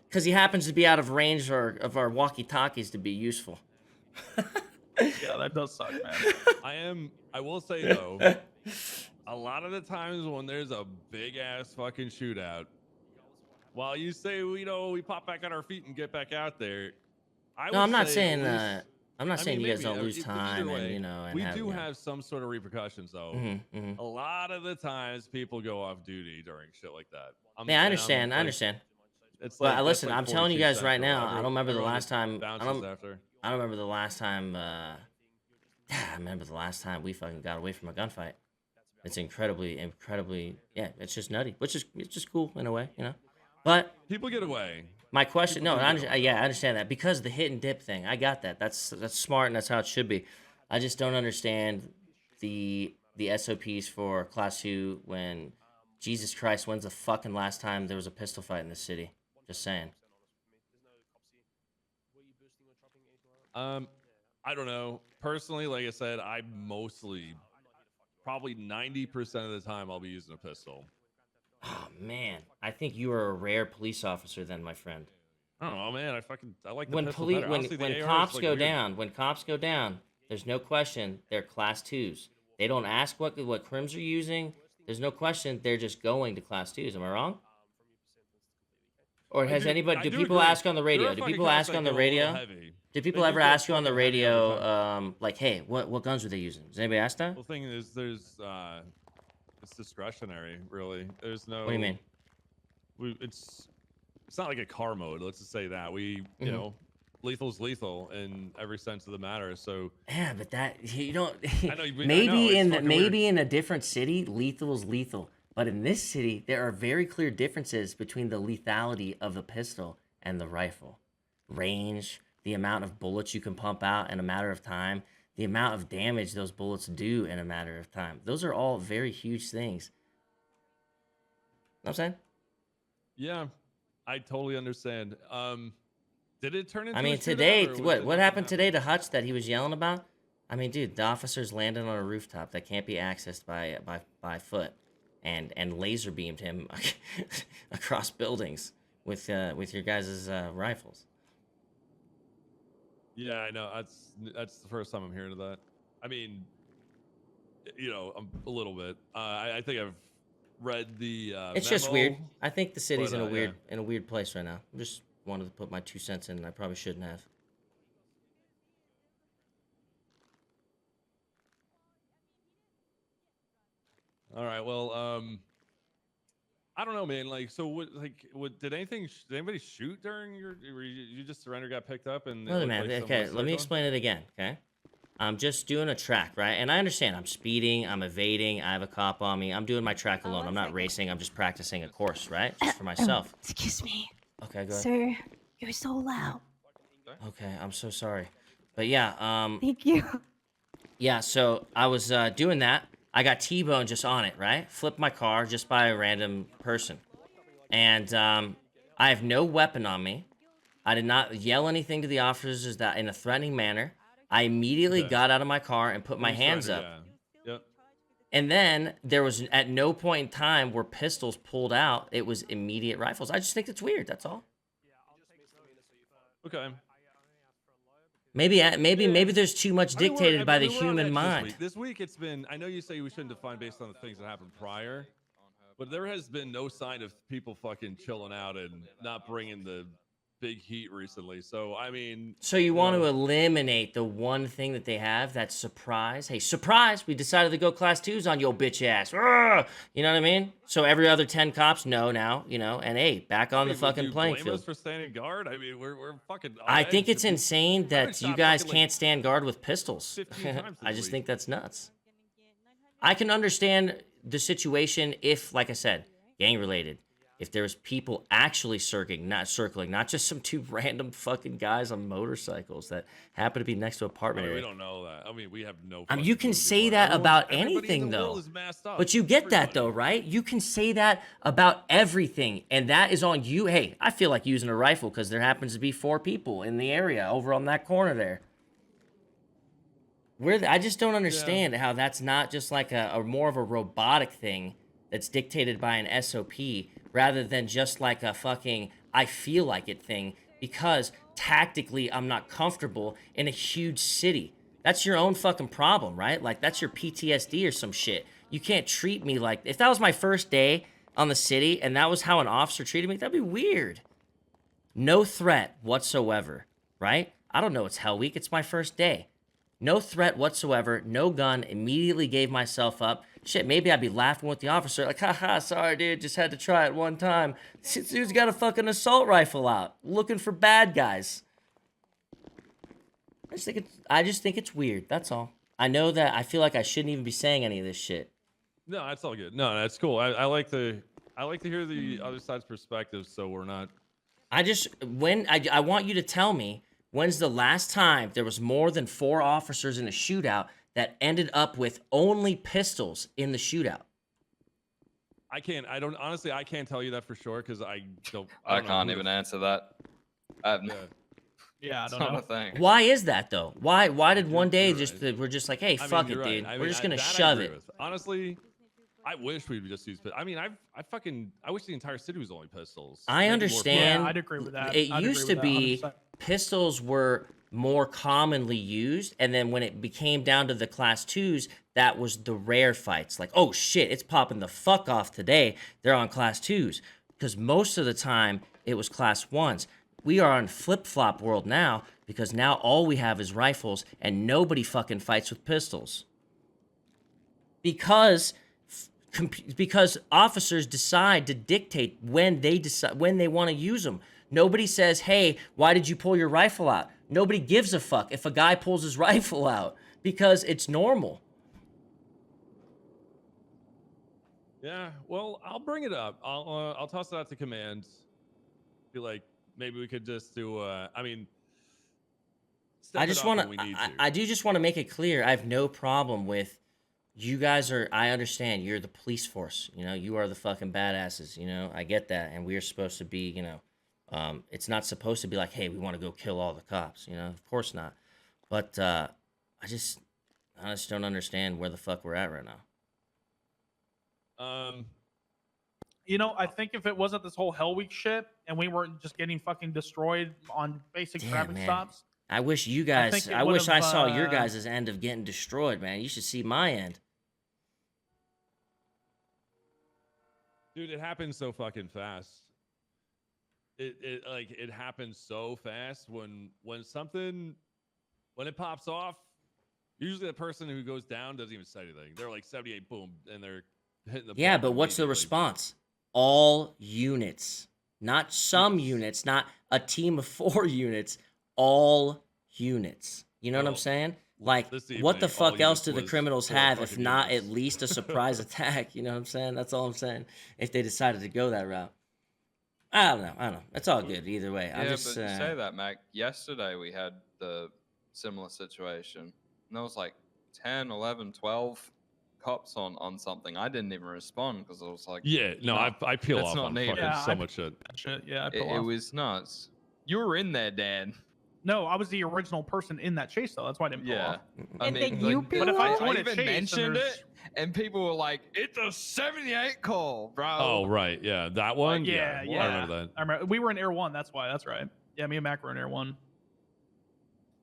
[SPEAKER 1] Because he happens to be out of range of our walkie-talkies to be useful.
[SPEAKER 2] Yeah, that does suck, man.
[SPEAKER 5] I will say though, a lot of the times when there's a big ass fucking shootout, while you say we pop back on our feet and get back out there,
[SPEAKER 1] I'm not saying
[SPEAKER 5] you
[SPEAKER 1] guys don't lose time and and
[SPEAKER 5] we do have some sort of repercussions though. A lot of the times people go off duty during shit like that.
[SPEAKER 1] I understand.
[SPEAKER 5] It's
[SPEAKER 1] Well,
[SPEAKER 5] like,
[SPEAKER 1] listen,
[SPEAKER 5] that's like
[SPEAKER 1] I'm telling you guys
[SPEAKER 5] 42
[SPEAKER 1] right
[SPEAKER 5] Central.
[SPEAKER 1] now. I don't remember the
[SPEAKER 5] Everyone
[SPEAKER 1] last time. I
[SPEAKER 5] bounces
[SPEAKER 1] don't
[SPEAKER 5] after.
[SPEAKER 1] remember the last time. I remember the last time we fucking got away from a gunfight. It's incredibly. Yeah, it's just nutty, it's just cool in a way, But
[SPEAKER 5] People get away.
[SPEAKER 1] my question,
[SPEAKER 5] People
[SPEAKER 1] no,
[SPEAKER 5] do get away.
[SPEAKER 1] I understand that because the hit and dip thing. I got that. That's smart and that's how it should be. I just don't understand the SOPs for Class 2 when Jesus Christ, when's the fucking last time there was a pistol fight in this city? Just saying.
[SPEAKER 5] I don't know. Personally, like I said, I mostly, probably 90% of the time, I'll be using a pistol.
[SPEAKER 1] Oh man, I think you are a rare police officer then, my friend.
[SPEAKER 5] I don't know, man. I like the
[SPEAKER 1] When
[SPEAKER 5] pistol better. Honestly, the
[SPEAKER 1] when
[SPEAKER 5] AR is,
[SPEAKER 1] cops
[SPEAKER 5] like,
[SPEAKER 1] go
[SPEAKER 5] weird.
[SPEAKER 1] down, there's no question they're Class 2s. They don't ask what crims are using. There's no question they're just going to Class 2s. Am I wrong? Or has anybody? Do people ask on the radio? Do people ask on the radio? Did people ever ask you on the radio, like, hey, what guns were they using? Does anybody ask that?
[SPEAKER 5] Well, the thing is, it's discretionary, really. There's no.
[SPEAKER 1] What do you mean?
[SPEAKER 5] It's not like a car mode. Let's just say that lethal's lethal in every sense of the matter. So
[SPEAKER 1] yeah, but that you don't.
[SPEAKER 5] I know,
[SPEAKER 1] maybe in a different city, lethal is lethal. But in this city, there are very clear differences between the lethality of the pistol and the rifle. Range, the amount of bullets you can pump out in a matter of time, the amount of damage those bullets do in a matter of time. Those are all very huge things. Know what I'm saying?
[SPEAKER 5] Yeah, I totally understand. Did it turn into?
[SPEAKER 1] I mean, today, what happened today to Hutch that he was yelling about? I mean, dude, the officers landed on a rooftop that can't be accessed by foot. And laser beamed him across buildings with your guys' rifles.
[SPEAKER 5] Yeah, I know. That's the first time I'm hearing of that. I mean, a little bit. I think I've read the.
[SPEAKER 1] It's just
[SPEAKER 5] memo,
[SPEAKER 1] weird. I think the city's
[SPEAKER 5] but,
[SPEAKER 1] in a weird place right now. I just wanted to put my 2 cents in, and I probably shouldn't have.
[SPEAKER 5] All right. Well, I don't know, man. Like, so did anybody shoot during you just surrender, got picked up, and?
[SPEAKER 1] No, man. Okay, let me explain it again. Okay, I'm just doing a track, right? And I understand. I'm speeding. I'm evading. I have a cop on me. I'm doing my track alone. I'm not racing. I'm just practicing a course, right? Just for myself.
[SPEAKER 7] Excuse me.
[SPEAKER 1] Okay, go ahead.
[SPEAKER 7] Sir, you're so loud.
[SPEAKER 1] Okay, I'm so sorry, but yeah.
[SPEAKER 7] Thank you.
[SPEAKER 1] Yeah. So I was doing that. I got T-boned just on it, right? Flipped my car just by a random person. And I have no weapon on me. I did not yell anything to the officers that in a threatening manner. I immediately got out of my car and put my hands up.
[SPEAKER 5] Yeah. Yep.
[SPEAKER 1] And then there was at no point in time where pistols pulled out. It was immediate rifles. I just think it's weird, that's all.
[SPEAKER 5] Okay.
[SPEAKER 1] Maybe there's too much dictated by the human mind.
[SPEAKER 5] This week it's been. I know you say we shouldn't define based on the things that happened prior, but there has been no sign of people fucking chilling out and not bringing the big heat recently. So I mean.
[SPEAKER 1] So you want to eliminate the one thing that they have, that surprise? Hey, surprise! We decided to go Class 2s on your bitch ass. Arrgh! You know what I mean? So every other 10 cops know now, and hey, back on the fucking playing
[SPEAKER 5] blame
[SPEAKER 1] field.
[SPEAKER 5] Us for standing guard? I mean, we're fucking.
[SPEAKER 1] I think it's insane that you guys can't stand guard with pistols.
[SPEAKER 5] 15 times
[SPEAKER 1] I just think that's nuts. I can understand the situation if, like I said, gang related. If there was people actually circling, not just some two random fucking guys on motorcycles that happen to be next to an
[SPEAKER 5] I
[SPEAKER 1] apartment
[SPEAKER 5] mean, we
[SPEAKER 1] area.
[SPEAKER 5] don't know that. I mean, we have no.
[SPEAKER 1] I mean,
[SPEAKER 5] fucking
[SPEAKER 1] you can
[SPEAKER 5] clue
[SPEAKER 1] say
[SPEAKER 5] anymore.
[SPEAKER 1] that about
[SPEAKER 5] Everybody
[SPEAKER 1] anything,
[SPEAKER 5] in the world
[SPEAKER 1] though.
[SPEAKER 5] is masked up.
[SPEAKER 1] But you get that,
[SPEAKER 5] Everybody.
[SPEAKER 1] though, right? You can say that about everything, and that is on you. Hey, I feel like using a rifle because there happens to be 4 people in the area over on that corner there. I just don't understand how that's not just like a more of a robotic thing that's dictated by an SOP rather than just like a fucking I feel like it thing because tactically I'm not comfortable in a huge city. That's your own fucking problem, right? Like that's your PTSD or some shit. You can't treat me like if that was my first day on the city and that was how an officer treated me, that'd be weird. No threat whatsoever, right? I don't know, it's Hell Week, it's my first day. No threat whatsoever, no gun, immediately gave myself up. Shit, maybe I'd be laughing with the officer, like, haha, sorry, dude, just had to try it one time. This dude's got a fucking assault rifle out, looking for bad guys. I just think it's weird, that's all. I know that I feel like I shouldn't even be saying any of this shit.
[SPEAKER 5] No, that's all good. No, that's cool. I like to hear the other side's perspective, so we're not.
[SPEAKER 1] I want you to tell me, when's the last time there was more than 4 officers in a shootout that ended up with only pistols in the shootout?
[SPEAKER 5] I can't tell you that for sure because I don't
[SPEAKER 9] I
[SPEAKER 5] know
[SPEAKER 9] can't
[SPEAKER 5] who
[SPEAKER 9] even
[SPEAKER 5] the-
[SPEAKER 9] answer that. I have no,
[SPEAKER 2] Yeah, I
[SPEAKER 9] it's
[SPEAKER 2] don't
[SPEAKER 9] not
[SPEAKER 2] know.
[SPEAKER 9] a thing.
[SPEAKER 1] Why is that though? Why did one day
[SPEAKER 5] You're
[SPEAKER 1] just
[SPEAKER 5] right.
[SPEAKER 1] we're just like, hey,
[SPEAKER 5] I mean,
[SPEAKER 1] fuck it,
[SPEAKER 5] you're right.
[SPEAKER 1] dude.
[SPEAKER 5] I
[SPEAKER 1] We're
[SPEAKER 5] mean,
[SPEAKER 1] just gonna
[SPEAKER 5] that I
[SPEAKER 1] shove
[SPEAKER 5] agree
[SPEAKER 1] it.
[SPEAKER 5] with. Honestly, I wish we would just use. I mean, I wish the entire city was only pistols.
[SPEAKER 1] I
[SPEAKER 5] Make it more
[SPEAKER 1] understand.
[SPEAKER 2] Yeah, I'd agree with that.
[SPEAKER 1] It
[SPEAKER 2] I'd
[SPEAKER 1] used
[SPEAKER 2] agree
[SPEAKER 1] to
[SPEAKER 2] with
[SPEAKER 1] be
[SPEAKER 2] that 100%.
[SPEAKER 1] pistols were more commonly used, and then when it became down to the class 2s, that was the rare fights. Like, oh shit, it's popping the fuck off today. They're on class 2s. Because most of the time it was class 1s. We are on flip-flop world now because now all we have is rifles and nobody fucking fights with pistols. Because officers decide to dictate when they want to use them. Nobody says, "Hey, why did you pull your rifle out?" Nobody gives a fuck if a guy pulls his rifle out because it's normal.
[SPEAKER 5] Yeah, well, I'll bring it up. I'll toss it out to command. Be like, maybe we could just do. I mean, step
[SPEAKER 1] I
[SPEAKER 5] it
[SPEAKER 1] just
[SPEAKER 5] up
[SPEAKER 1] want
[SPEAKER 5] when we need to.
[SPEAKER 1] I do just want to make it clear. I have no problem with you guys are. I understand you're the police force. You know, you are the fucking badasses. You know, I get that, and we're supposed to be. You know, it's not supposed to be like, hey, we want to go kill all the cops. You know, of course not. But I just don't understand where the fuck we're at right now.
[SPEAKER 2] You know, I think if it wasn't this whole Hell Week shit and we weren't just getting fucking destroyed on basic
[SPEAKER 1] Damn,
[SPEAKER 2] traffic
[SPEAKER 1] man.
[SPEAKER 2] stops,
[SPEAKER 1] I wish you
[SPEAKER 2] I
[SPEAKER 1] guys.
[SPEAKER 2] think it
[SPEAKER 1] I wish I
[SPEAKER 2] would've,
[SPEAKER 1] saw your guys' end of getting destroyed, man. You should see my end.
[SPEAKER 5] Dude, it happens so fucking fast. It happens so fast when it pops off. Usually the person who goes down doesn't even say anything. They're like 78, boom, and they're hitting the.
[SPEAKER 1] Yeah,
[SPEAKER 5] button
[SPEAKER 1] but what's the
[SPEAKER 5] immediately.
[SPEAKER 1] response? All units, not some units, not a team of 4 units. All units. You know what I'm
[SPEAKER 5] Well,
[SPEAKER 1] saying? Like,
[SPEAKER 5] this
[SPEAKER 1] what the
[SPEAKER 5] evening, all
[SPEAKER 1] fuck else
[SPEAKER 5] units
[SPEAKER 1] do the
[SPEAKER 5] was
[SPEAKER 1] criminals
[SPEAKER 5] 4
[SPEAKER 1] have if
[SPEAKER 5] fucking
[SPEAKER 1] not
[SPEAKER 5] units.
[SPEAKER 1] at least a surprise attack? You know what I'm saying? That's all I'm saying. If they decided to go that route, I don't know. It's all good either way. I'm
[SPEAKER 9] Yeah,
[SPEAKER 1] just
[SPEAKER 9] but you say that, Mac. Yesterday we had the similar situation. And there was like 10, 11, 12 cops on something. I didn't even respond because I was like,
[SPEAKER 5] Yeah, no, I peel
[SPEAKER 9] that's
[SPEAKER 5] off
[SPEAKER 9] not
[SPEAKER 5] on
[SPEAKER 9] needed.
[SPEAKER 5] fucking
[SPEAKER 2] Yeah,
[SPEAKER 5] so much shit.
[SPEAKER 2] that shit, yeah, I
[SPEAKER 9] it,
[SPEAKER 2] pull
[SPEAKER 9] it
[SPEAKER 2] off.
[SPEAKER 9] was nuts. You were in there, Dan.
[SPEAKER 2] No, I was the original person in that chase though. That's why I didn't pull
[SPEAKER 9] Yeah.
[SPEAKER 2] off.
[SPEAKER 7] And then you
[SPEAKER 2] But if I
[SPEAKER 7] peel
[SPEAKER 2] join a
[SPEAKER 9] even
[SPEAKER 2] chase,
[SPEAKER 9] mentioned
[SPEAKER 2] there's-
[SPEAKER 9] it, and people were like, "It's a 78 call, bro."
[SPEAKER 5] Oh right, yeah, that one.
[SPEAKER 2] yeah,
[SPEAKER 5] I
[SPEAKER 2] yeah.
[SPEAKER 5] remember that.
[SPEAKER 2] I remember we were in Air 1. That's why. That's right. Yeah, me and Mac were in Air 1.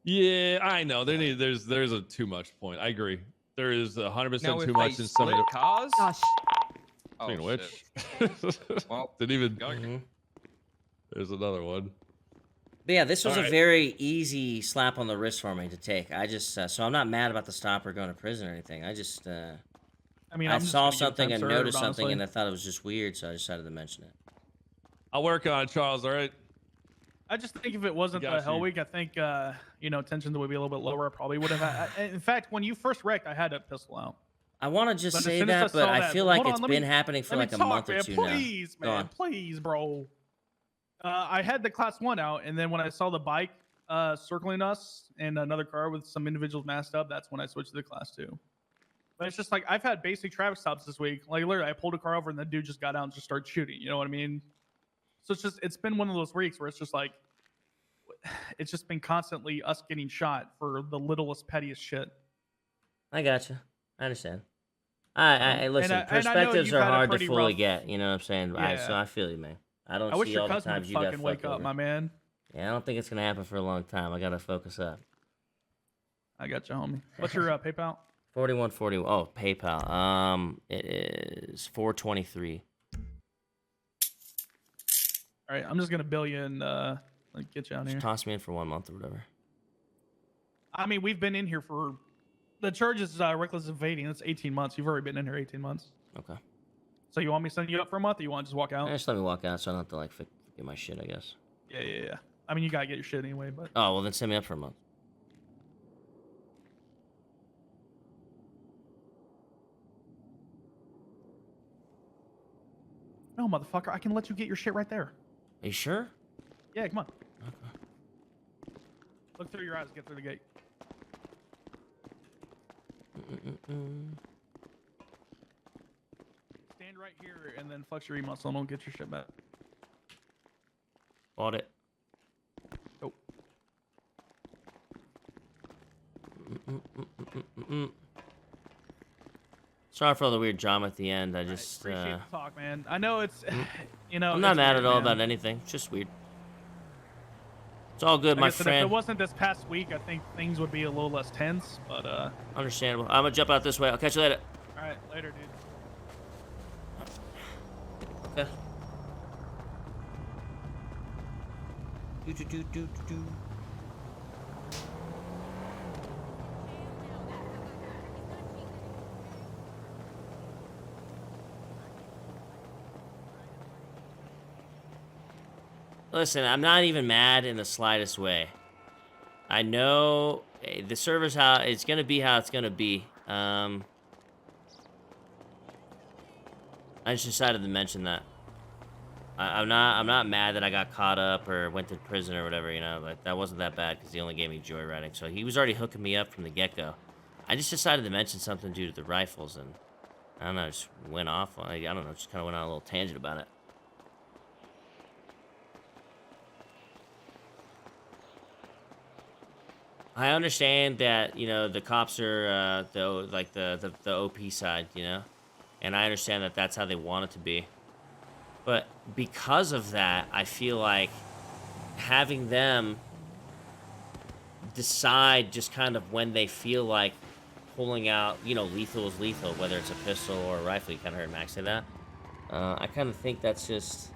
[SPEAKER 5] Yeah, I know. There's a too much point. I agree. There is 100%
[SPEAKER 9] Now,
[SPEAKER 5] too
[SPEAKER 9] if
[SPEAKER 5] much
[SPEAKER 9] they
[SPEAKER 5] in some of
[SPEAKER 9] split
[SPEAKER 5] the.
[SPEAKER 9] cars.
[SPEAKER 7] Gosh.
[SPEAKER 9] Oh,
[SPEAKER 5] Speaking of
[SPEAKER 9] shit.
[SPEAKER 5] which,
[SPEAKER 9] Well,
[SPEAKER 5] didn't even.
[SPEAKER 1] Mhm.
[SPEAKER 5] There's another one.
[SPEAKER 1] But yeah, this was
[SPEAKER 5] All
[SPEAKER 1] a
[SPEAKER 5] right.
[SPEAKER 1] very easy slap on the wrist for me to take. I just so I'm not mad about the stopper going to prison or anything. I just
[SPEAKER 2] I mean,
[SPEAKER 1] I
[SPEAKER 2] I'm just
[SPEAKER 1] saw
[SPEAKER 2] gonna give
[SPEAKER 1] something
[SPEAKER 2] time
[SPEAKER 1] and
[SPEAKER 2] served,
[SPEAKER 1] noticed something
[SPEAKER 2] honestly.
[SPEAKER 1] and I thought it was just weird, so I decided to mention it.
[SPEAKER 5] I'll work on it, Charles. All right.
[SPEAKER 2] I just think if it wasn't
[SPEAKER 5] Got
[SPEAKER 2] the Hell
[SPEAKER 5] you.
[SPEAKER 2] Week, I think you know, tensions would be a little bit lower. I probably would have. In fact, when you first wrecked, I had a pistol out.
[SPEAKER 1] I want to just
[SPEAKER 2] But as
[SPEAKER 1] say
[SPEAKER 2] soon as I
[SPEAKER 1] that, but
[SPEAKER 2] saw
[SPEAKER 1] I
[SPEAKER 2] that-
[SPEAKER 1] feel like
[SPEAKER 2] hold on,
[SPEAKER 1] it's
[SPEAKER 2] let
[SPEAKER 1] been
[SPEAKER 2] me-
[SPEAKER 1] happening for
[SPEAKER 2] Let me
[SPEAKER 1] like a
[SPEAKER 2] talk,
[SPEAKER 1] month or
[SPEAKER 2] man.
[SPEAKER 1] two
[SPEAKER 2] Please,
[SPEAKER 1] now. Go
[SPEAKER 2] man,
[SPEAKER 1] on.
[SPEAKER 2] please, bro. I had the class 1 out, and then when I saw the bike circling us and another car with some individuals masked up, that's when I switched to the class 2. But it's just like I've had basic traffic stops this week. Like literally, I pulled a car over and the dude just got out and just started shooting. You know what I mean? So it's been one of those weeks where it's just like it's just been constantly us getting shot for the littlest, pettiest shit.
[SPEAKER 1] I gotcha. I understand. I listen.
[SPEAKER 2] and I know
[SPEAKER 1] Perspectives
[SPEAKER 2] you've
[SPEAKER 1] are
[SPEAKER 2] had a
[SPEAKER 1] hard to
[SPEAKER 2] pretty
[SPEAKER 1] fully
[SPEAKER 2] rough-
[SPEAKER 1] get. You know what I'm saying? So
[SPEAKER 2] Yeah.
[SPEAKER 1] I feel you, man. I don't
[SPEAKER 2] I wish
[SPEAKER 1] see
[SPEAKER 2] your
[SPEAKER 1] all the
[SPEAKER 2] cousin would
[SPEAKER 1] times you got
[SPEAKER 2] fucking wake
[SPEAKER 1] fucked
[SPEAKER 2] up,
[SPEAKER 1] over.
[SPEAKER 2] my man.
[SPEAKER 1] Yeah, I don't think it's gonna happen for a long time. I gotta focus up.
[SPEAKER 2] I got you, homie. What's your PayPal?
[SPEAKER 1] 4141. Oh, PayPal. It is 423.
[SPEAKER 2] All right, I'm just gonna bill you and like get you out
[SPEAKER 1] Just
[SPEAKER 2] here.
[SPEAKER 1] toss me in for 1 month or whatever.
[SPEAKER 2] I mean, we've been in here for the charge is reckless evading. That's 18 months. You've already been in here 18 months.
[SPEAKER 1] Okay.
[SPEAKER 2] So you want me to send you up for a month, or you want to just walk out?
[SPEAKER 1] Just let me walk out so I don't have to like get my shit, I guess.
[SPEAKER 2] Yeah. I mean, you gotta get your shit anyway, but
[SPEAKER 1] Oh, well then send me up for a month.
[SPEAKER 2] no, motherfucker, I can let you get your shit right there.
[SPEAKER 1] Are you sure?
[SPEAKER 2] Yeah, come on.
[SPEAKER 1] Okay.
[SPEAKER 2] Look through your eyes. Get through the gate. Stand right here and then flex your email so I don't get your shit back.
[SPEAKER 1] Bought it.
[SPEAKER 2] Oh.
[SPEAKER 1] Sorry for all the weird drama at the end. I
[SPEAKER 2] All right,
[SPEAKER 1] just
[SPEAKER 2] appreciate the talk, man. I know it's, you know.
[SPEAKER 1] I'm not
[SPEAKER 2] it's
[SPEAKER 1] mad
[SPEAKER 2] weird,
[SPEAKER 1] at all
[SPEAKER 2] man.
[SPEAKER 1] about anything. It's just weird. It's all good,
[SPEAKER 2] Like
[SPEAKER 1] my
[SPEAKER 2] I said, if
[SPEAKER 1] friend.
[SPEAKER 2] it wasn't this past week, I think things would be a little less tense. But
[SPEAKER 1] Understandable. I'm gonna jump out this way. I'll catch you later.
[SPEAKER 2] all right, later, dude.
[SPEAKER 1] Okay. Do. Listen, I'm not even mad in the slightest way. I know the server's how it's gonna be how it's gonna be. I just decided to mention that. I'm not mad that I got caught up or went to prison or whatever, you know, like that wasn't that bad because he only gave me joyriding. So he was already hooking me up from the get-go. I just decided to mention something due to the rifles, and I don't know, just went off. I don't know, just kind of went on a little tangent about it. I understand that, you know, the cops are the OP side, you know, and I understand that that's how they want it to be. But because of that, I feel like having them decide just kind of when they feel like pulling out, you know, lethal is lethal, whether it's a pistol or a rifle. You kind of heard Max say that. I kind of think that's just...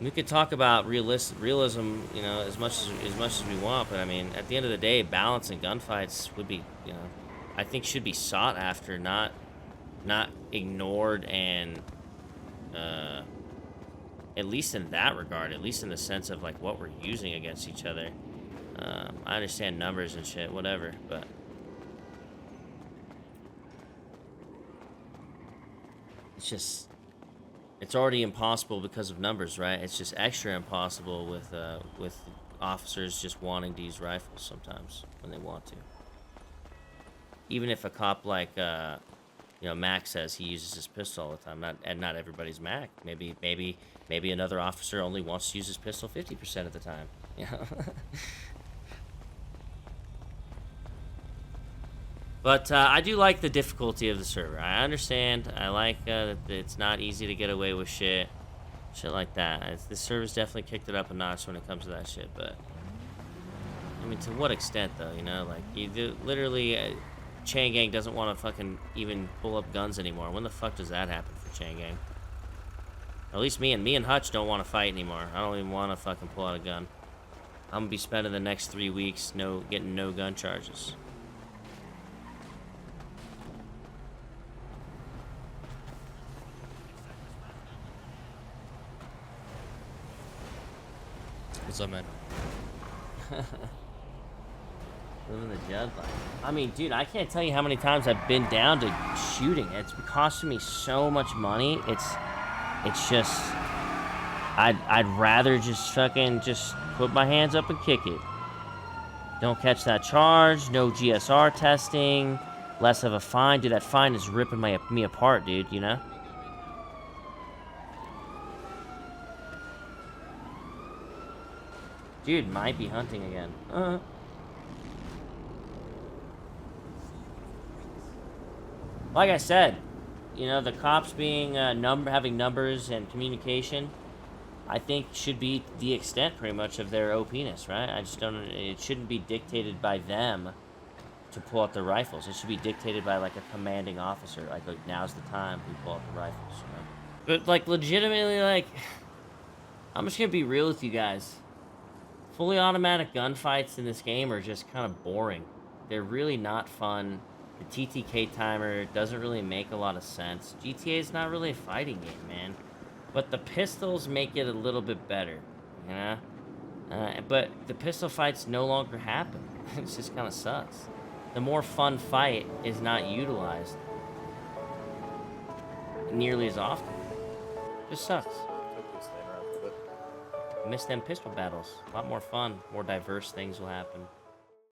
[SPEAKER 1] We could talk about realism, you know, as much as we want, but I mean, at the end of the day, balance in gunfights would be, you know, I think should be sought after, not ignored, and at least in that regard, at least in the sense of like what we're using against each other. I understand numbers and shit, whatever, but it's just. It's already impossible because of numbers, right? It's just extra impossible with officers just wanting to use rifles sometimes when they want to. Even if a cop like, you know, Mac says he uses his pistol all the time, not everybody's Mac. Maybe another officer only wants to use his pistol 50% of the time. You know. But I do like the difficulty of the server. I understand. I like that it's not easy to get away with shit like that. The server's definitely kicked it up a notch when it comes to that shit. But I mean, to what extent, though? You know, like you do, literally, Chang Gang doesn't want to fucking even pull up guns anymore. When the fuck does that happen for Chang Gang? At least me and Hutch don't want to fight anymore. I don't even want to fucking pull out a gun. I'm gonna be spending the next 3 weeks getting no gun charges. What's up, man? Living the Jed life. I mean, dude, I can't tell you how many times I've been down to shooting. It's costing me so much money. It's just, I'd rather just fucking just put my hands up and kick it. Don't catch that charge. No GSR testing. Less of a fine. Dude, that fine is ripping me apart, dude. You know. Dude, might be hunting again. Like I said, you know, the cops being having numbers and communication, I think should be the extent pretty much of their OP-ness, right? I just don't. It shouldn't be dictated by them to pull out their rifles. It should be dictated by like a commanding officer. Like now's the time we pull out the rifles. You know? But like legitimately, like I'm just gonna be real with you guys. Fully automatic gunfights in this game are just kind of boring. They're really not fun. The TTK timer doesn't really make a lot of sense. GTA is not really a fighting game, man. But the pistols make it a little bit better, you know? But the pistol fights no longer happen. It just kind of sucks. The more fun fight is not utilized nearly as often. Just sucks. Miss them pistol battles. A lot more fun. More diverse things will happen.